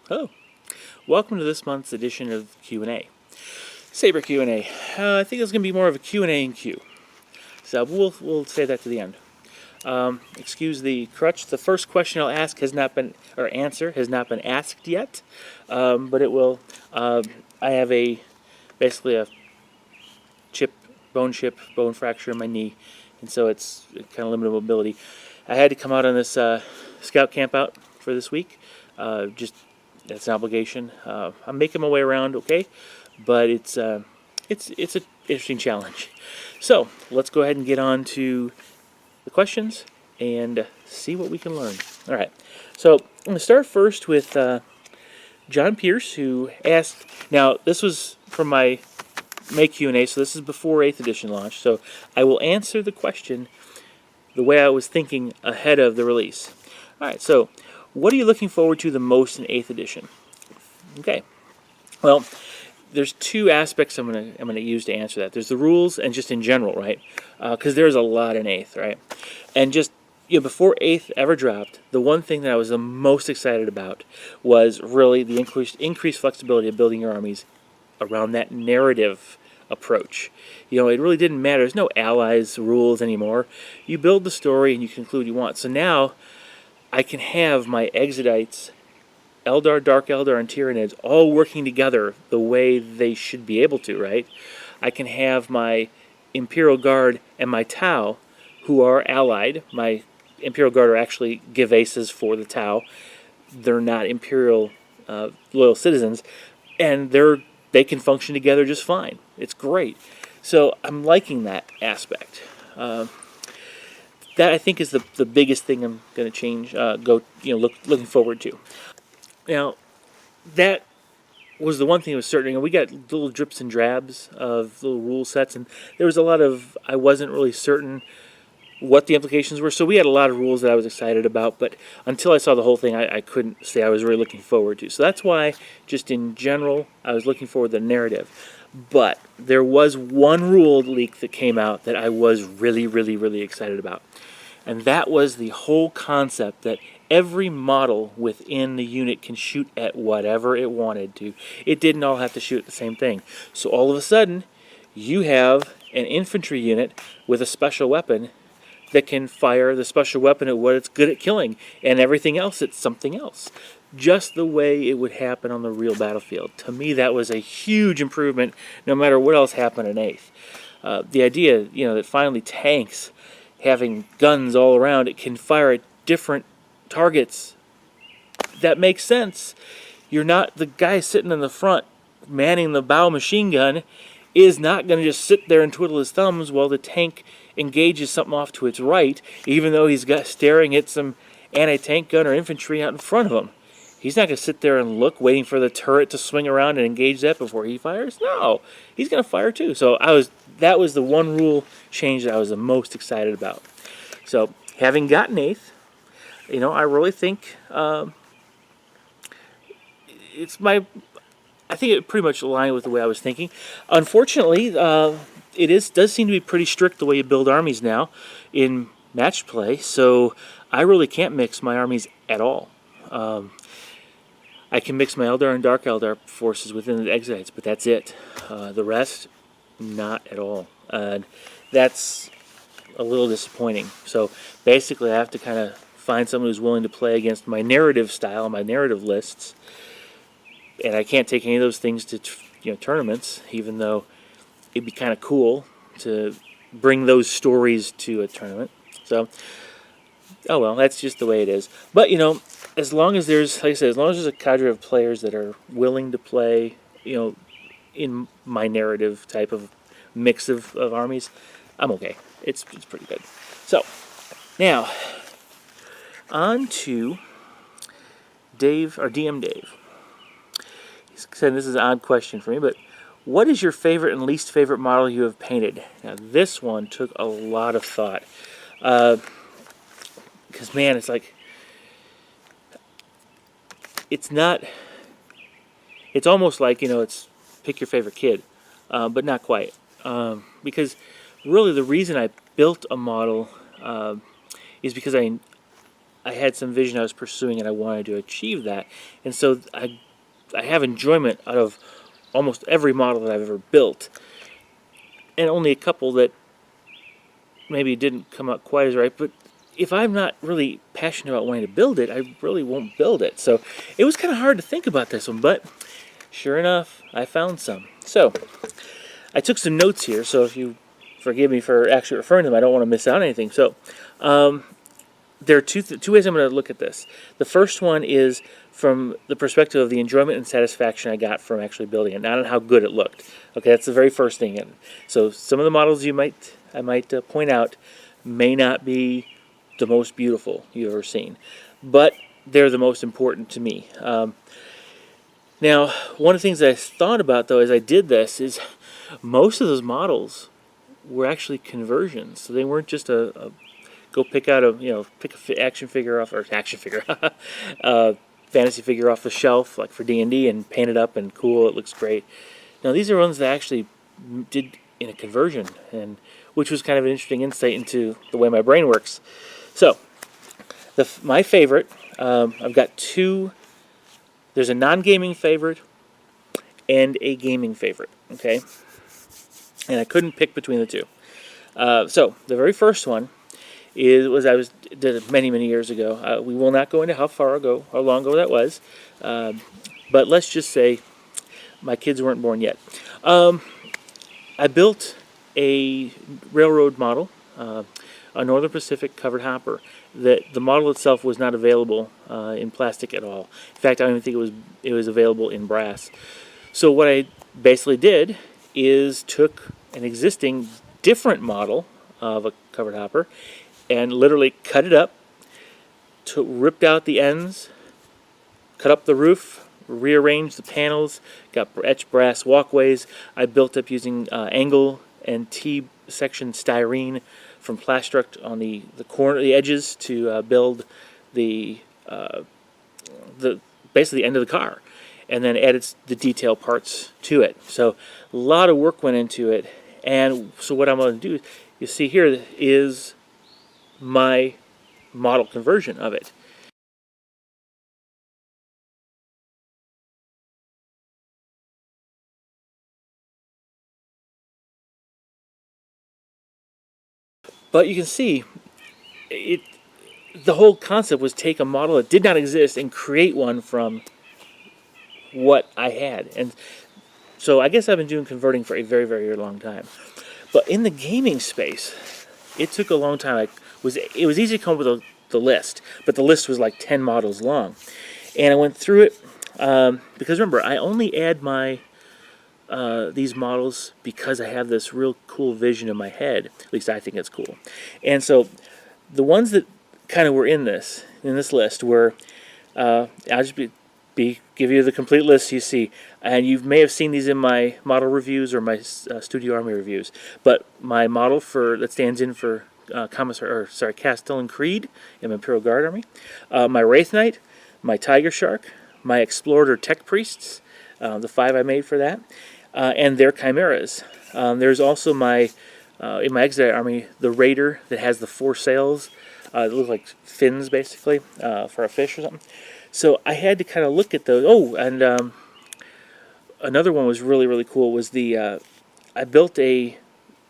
Hello. Welcome to this month's edition of Q&A. Sabre Q&A. I think it's going to be more of a Q&A and Q. So we'll say that to the end. Excuse the crutch. The first question I'll ask has not been, or answer has not been asked yet, but it will. I have basically a bone fracture in my knee, and so it's kind of limited mobility. I had to come out on this scout camp out for this week. Just that's an obligation. I'm making my way around okay, but it's an interesting challenge. So let's go ahead and get on to the questions and see what we can learn. All right. So I'm going to start first with John Pierce, who asked. Now this was from my May Q&A, so this is before 8th edition launch. So I will answer the question the way I was thinking ahead of the release. All right. So what are you looking forward to the most in 8th edition? Okay. Well, there's two aspects I'm gonna use to answer that. There's the rules and just in general, right? Because there's a lot in 8th, right? And just before 8th ever dropped, the one thing that I was the most excited about was really the increased flexibility of building your armies around that narrative approach. It really didn't matter. There's no allies rules anymore. You build the story and you conclude you want. So now I can have my Exodites, Eldar, Dark Eldar, and Tyranids all working together the way they should be able to, right? I can have my Imperial Guard and my Tau, who are allied. My Imperial Guard are actually Givaces for the Tau. They're not Imperial loyal citizens, and they can function together just fine. It's great. So I'm liking that aspect. That I think is the biggest thing I'm going to change. Looking forward to. Now, that was the one thing that was certain. We got little drips and drabs of little rule sets, and there was a lot of I wasn't really certain what the implications were. So we had a lot of rules that I was excited about, but until I saw the whole thing, I couldn't say I was really looking forward to. So that's why, just in general, I was looking forward to the narrative. But there was one rule leak that came out that I was really, really, really excited about. And that was the whole concept that every model within the unit can shoot at whatever it wanted to. It didn't all have to shoot at the same thing. So all of a sudden, you have an infantry unit with a special weapon that can fire the special weapon at what it's good at killing, and everything else it's something else. Just the way it would happen on the real battlefield. To me, that was a huge improvement, no matter what else happened in 8th. The idea, that finally tanks, having guns all around, it can fire at different targets. That makes sense. You're not the guy sitting in the front manning the bow machine gun is not going to just sit there and twiddle his thumbs while the tank engages something off to its right, even though he's staring at some anti-tank gun or infantry out in front of him. He's not going to sit there and look, waiting for the turret to swing around and engage that before he fires. No, he's going to fire too. So that was the one rule change that I was the most excited about. So having gotten 8th, I really think I think it pretty much aligned with the way I was thinking. Unfortunately, does seem to be pretty strict the way you build armies now in match play. So I really can't mix my armies at all. I can mix my Eldar and Dark Eldar forces within the Exodites, but that's it. The rest, not at all. That's a little disappointing. So basically, I have to kind of find someone who's willing to play against my narrative style, my narrative lists, and I can't take any of those things to tournaments, even though it'd be kind of cool to bring those stories to a tournament. So, oh well, that's just the way it is. But as long as there's, like I said, as long as there's a cadre of players that are willing to play, in my narrative type of mix of armies, I'm okay. It's pretty good. So, now, on to Dave, or DM Dave. He said this is an odd question for me, but what is your favorite and least favorite model you have painted? Now, this one took a lot of thought. Because, man, it's like, it's almost like, it's pick your favorite kid, but not quite. Because really the reason I built a model is because I had some vision I was pursuing and I wanted to achieve that. And so I have enjoyment out of almost every model that I've ever built, and only a couple that maybe didn't come out quite as right. But if I'm not really passionate about wanting to build it, I really won't build it. So it was kind of hard to think about this one, but sure enough, I found some. So I took some notes here, so if you forgive me for actually referring to them, I don't want to miss out on anything. So there are two ways I'm going to look at this. The first one is from the perspective of the enjoyment and satisfaction I got from actually building it, not on how good it looked. Okay, that's the very first thing. So some of the models I might point out may not be the most beautiful you've ever seen, but they're the most important to me. Now, one of the things I thought about though as I did this is most of those models were actually conversions, so they weren't just a go pick out pick a action figure off, or action figure, fantasy figure off the shelf like for D&D and paint it up and cool, it looks great. Now these are ones that I actually did in a conversion, and which was kind of an interesting insight into the way my brain works. So my favorite, I've got two. There's a non-gaming favorite and a gaming favorite. Okay, and I couldn't pick between the two. So the very first one did it many years ago. We will not go into how long ago that was, but let's just say my kids weren't born yet. I built a railroad model, a Northern Pacific covered hopper. That the model itself was not available in plastic at all. In fact, I don't even think it was available in brass. So what I basically did is took an existing different model of a covered hopper and literally cut it up, ripped out the ends, cut up the roof, rearranged the panels, got etched brass walkways. I built up using angle and T-section styrene from Plastruct on the edges to build the basically the end of the car, and then added the detail parts to it. So a lot of work went into it, and so what I'm going to do, you see here, is my model conversion of it. But you can see, the whole concept was take a model that did not exist and create one from what I had. And so I guess I've been doing converting for a very long time. But in the gaming space, it took a long time. It was easy to come up with the list, but the list was like 10 models long. And I went through it because remember, I only add these models because I have this real cool vision in my head. At least I think it's cool. And so the ones that kind of were in this list were, I'll just give you the complete list you see, and you may have seen these in my model reviews or my Studio Army reviews. But my model that stands in for Castellan Creed in Imperial Guard Army, my Wraith Knight, my Tiger Shark, my Explorer Tech Priests, the 5 I made for that, and their chimeras. There's also in my Exodite Army, the Raider that has the 4 sails. It looks like fins, basically, for a fish or something. So I had to kind of look at those. Oh, and another one was really cool. Was I built a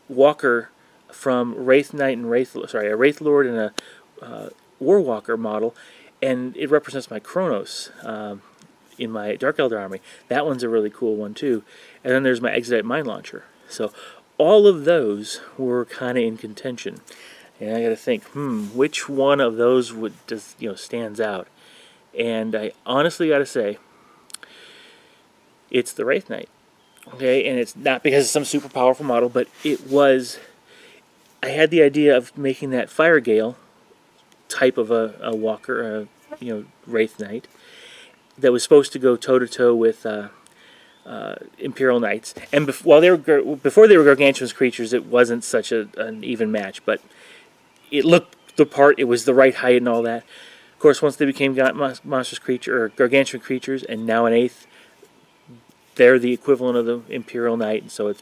walker from Wraith Knight and a Wraith Lord and a War Walker model, and it represents my Kronos in my Dark Elder Army. That one's a really cool one too. And then there's my Exodite Mine Launcher. So all of those were kind of in contention. And I got to think, which one of those stands out? And I honestly got to say, it's the Wraith Knight. Okay, and it's not because it's some super powerful model, but I had the idea of making that Fire Gale type of a walker, Wraith Knight, that was supposed to go toe-to-toe with Imperial Knights. And before they were Gargantuan's creatures, it wasn't such an even match, but it looked the part, it was the right height and all that. Of course, once they became monstrous creature or Gargantuan creatures, and now an 8th, they're the equivalent of the Imperial Knight, and so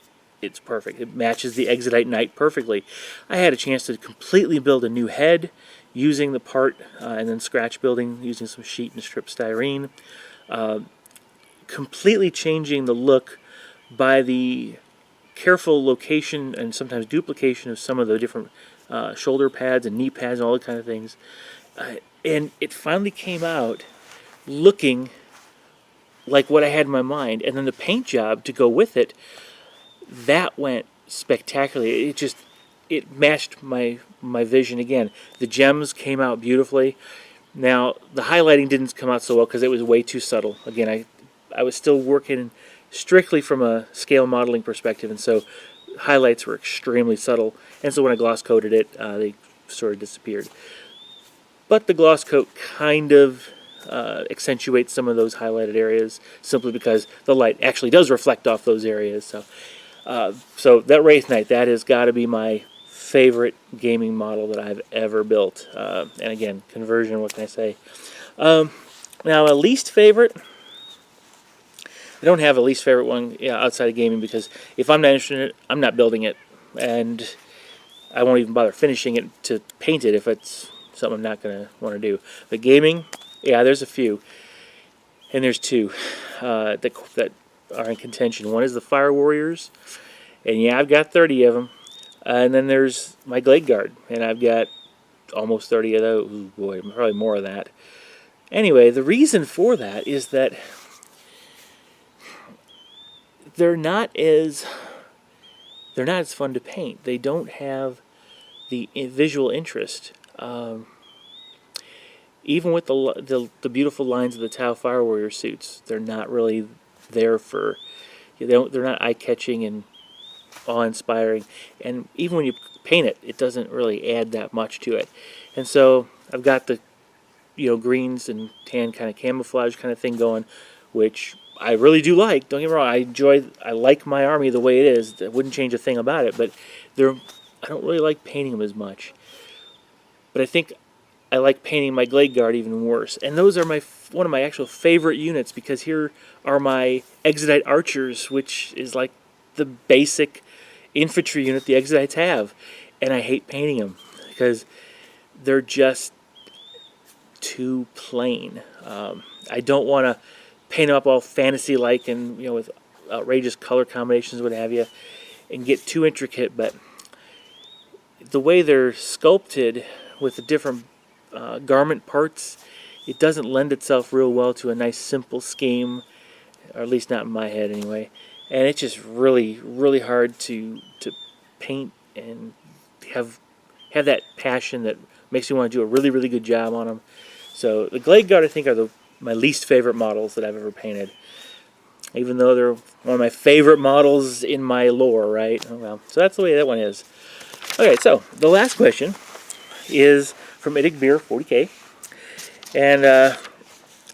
it's perfect. It matches the Exodite Knight perfectly. I had a chance to completely build a new head using the part and then scratch building using some sheet and strip styrene. Completely changing the look by the careful location and sometimes duplication of some of the different shoulder pads and knee pads and all that kind of things. And it finally came out looking like what I had in my mind. And then the paint job to go with it, that went spectacularly. It matched my vision again. The gems came out beautifully. Now, the highlighting didn't come out so well because it was way too subtle. Again, I was still working strictly from a scale modeling perspective, and so highlights were extremely subtle. And so when I gloss coated it, they sort of disappeared. But the gloss coat kind of accentuates some of those highlighted areas simply because the light actually does reflect off those areas. So that Wraith Knight, that has got to be my favorite gaming model that I've ever built. And again, conversion, what can I say? Now, a least favorite, I don't have a least favorite one outside of gaming because if I'm not interested in it, I'm not building it. And I won't even bother finishing it to paint it if it's something I'm not going to want to do. But gaming, yeah, there's a few. And there's two that are in contention. One is the Fire Warriors. And yeah, I've got 30 of them. And then there's my Glade Guard. And I've got almost 30 of those. Ooh, boy, probably more of that. Anyway, the reason for that is that they're not as fun to paint. They don't have the visual interest. Even with the beautiful lines of the Tau Fire Warrior suits, they're not really there for. They're not eye-catching and awe-inspiring. And even when you paint it, it doesn't really add that much to it. And so I've got the greens and tan kind of camouflage kind of thing going, which I really do like. Don't get me wrong. I like my army the way it is. I wouldn't change a thing about it. But I don't really like painting them as much. But I think I like painting my Glade Guard even worse. And those are one of my actual favorite units because here are my Exodite Archers, which is like the basic infantry unit the Exodites have. And I hate painting them because they're just too plain. I don't want to paint them up all fantasy-like and with outrageous color combinations, what have you, and get too intricate. But the way they're sculpted with the different garment parts, it doesn't lend itself real well to a nice simple scheme, or at least not in my head anyway. And it's just really, really hard to paint and have that passion that makes you want to do a really, really good job on them. So the Glade Guard, I think, are my least favorite models that I've ever painted. Even though they're one of my favorite models in my lore, right? Oh, well, so that's the way that one is. Okay, so the last question is from Idig Beer 40K. And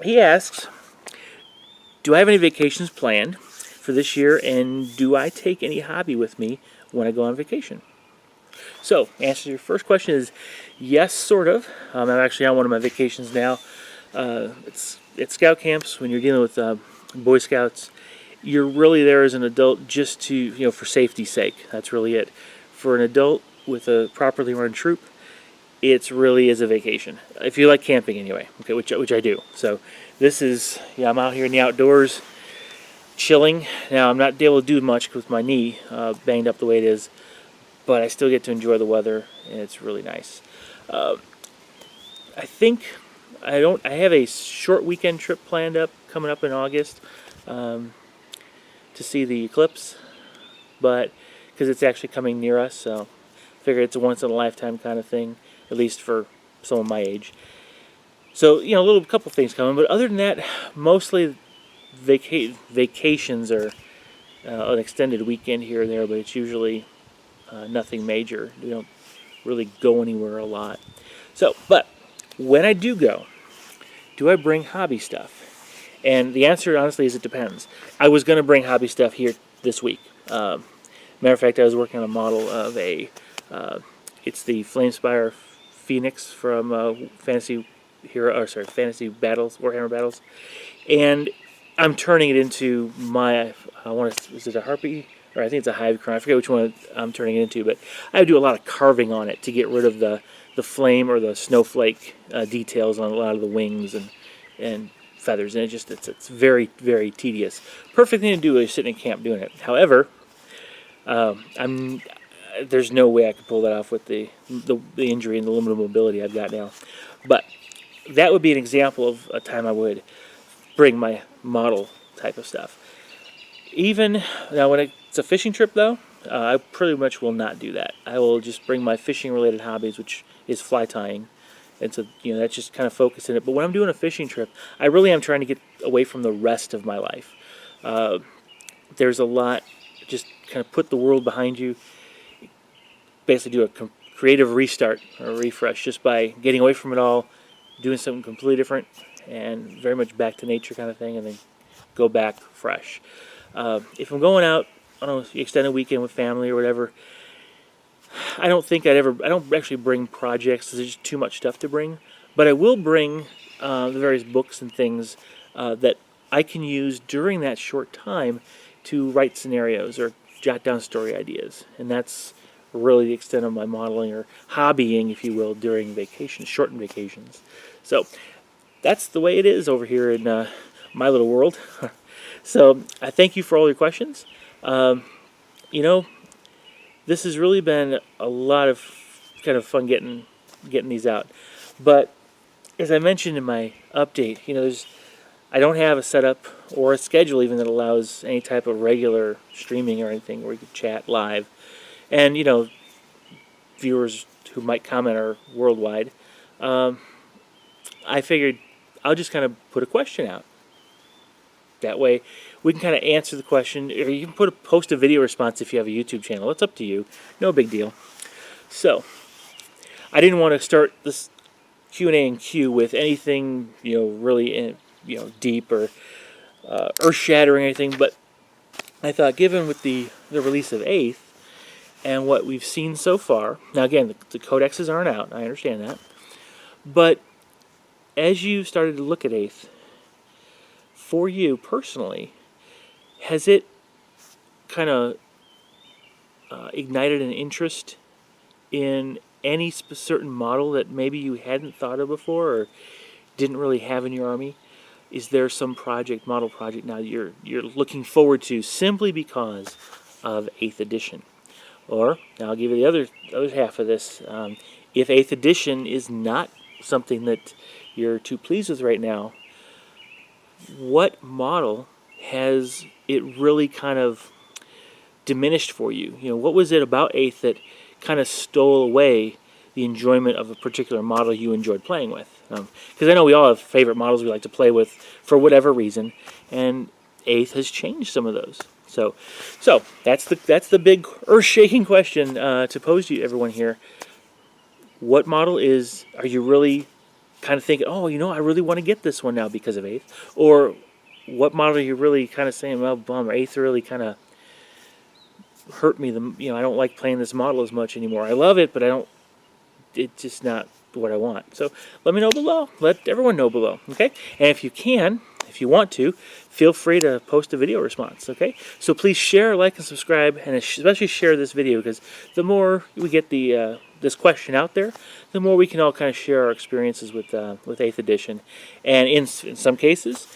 he asks, do I have any vacations planned for this year, and do I take any hobby with me when I go on vacation? So, answer to your first question is yes, sort of. I'm actually on one of my vacations now. It's at scout camps. When you're dealing with Boy Scouts, you're really there as an adult just to, for safety's sake. That's really it. For an adult with a properly run troop, it's really is a vacation. If you like camping anyway, okay, which I do. So this is, I'm out here in the outdoors, chilling. Now, I'm not able to do much with my knee banged up the way it is, but I still get to enjoy the weather, and it's really nice. I think I have a short weekend trip planned coming up in August to see the eclipse, but because it's actually coming near us, so I figure it's a once in a lifetime kind of thing, at least for someone my age. So a couple things coming, but other than that, mostly vacations are an extended weekend here or there, but it's usually nothing major. We don't really go anywhere a lot. So, but when I do go, do I bring hobby stuff? And the answer, honestly, is it depends. I was going to bring hobby stuff here this week. Matter of fact, I was working on a model of it's the Flamespire Phoenix from Fantasy Battles, Warhammer Battles, and I'm turning it into my, is it a Harpy? Or I think it's a Hive Crown. I forget which one I'm turning it into, but I do a lot of carving on it to get rid of the the flame or the snowflake details on a lot of the wings and feathers, and it's very, very tedious. Perfect thing to do is sitting in camp doing it. However, there's no way I could pull that off with the injury and the limited mobility I've got now. But that would be an example of a time I would bring my model type of stuff. Even now, when it's a fishing trip, though, I pretty much will not do that. I will just bring my fishing-related hobbies, which is fly tying, and so that's just kind of focusing it. But when I'm doing a fishing trip, I really am trying to get away from the rest of my life. There's a lot. Just kind of put the world behind you. Basically, do a creative restart or refresh just by getting away from it all, doing something completely different, and very much back to nature kind of thing, and then go back fresh. If I'm going out on an extended weekend with family or whatever, I don't actually bring projects. There's just too much stuff to bring. But I will bring the various books and things that I can use during that short time to write scenarios or jot down story ideas. And that's really the extent of my modeling or hobbying, if you will, during vacations, shortened vacations. So that's the way it is over here in my little world. So I thank you for all your questions. This has really been a lot of kind of fun getting these out. But as I mentioned in my update, I don't have a setup or a schedule even that allows any type of regular streaming or anything where you can chat live. And viewers who might comment are worldwide. I figured I'll just kind of put a question out. That way we can kind of answer the question, or you can post a video response if you have a YouTube channel. It's up to you. No big deal. So I didn't want to start this Q&A and Q with anything really deep or earth-shattering or anything, but I thought, given with the release of 8th and what we've seen so far, now again, the codexes aren't out, I understand that, but as you started to look at 8th, for you personally, has it kind of ignited an interest in any certain model that maybe you hadn't thought of before or didn't really have in your army? Is there some model project now that you're looking forward to simply because of 8th edition? Or, now I'll give you the other half of this. If 8th edition is not something that you're too pleased with right now, what model has it really kind of diminished for you? What was it about 8th that kind of stole away the enjoyment of a particular model you enjoyed playing with? Because I know we all have favorite models we like to play with for whatever reason, and 8th has changed some of those. So that's the big earth-shaking question to pose to everyone here. What model are you really kind of thinking, oh, I really want to get this one now because of 8th? Or what model are you really kind of saying, well, bummer, 8th really kind of hurt me. I don't like playing this model as much anymore. I love it, but it's just not what I want. So let me know below. Let everyone know below, okay? And if you want to, feel free to post a video response, okay? So please share, like, and subscribe, and especially share this video, because the more we get this question out there, the more we can all kind of share our experiences with 8th edition. And in some cases,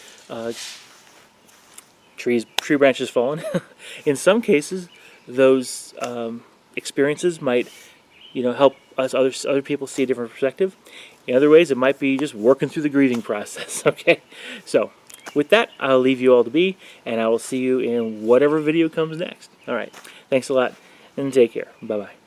tree branches fallen. In some cases, those experiences might help us other people see a different perspective. In other ways, it might be just working through the grieving process, okay? So with that, I'll leave you all to be, and I will see you in whatever video comes next. All right, thanks a lot, and take care. Bye-bye.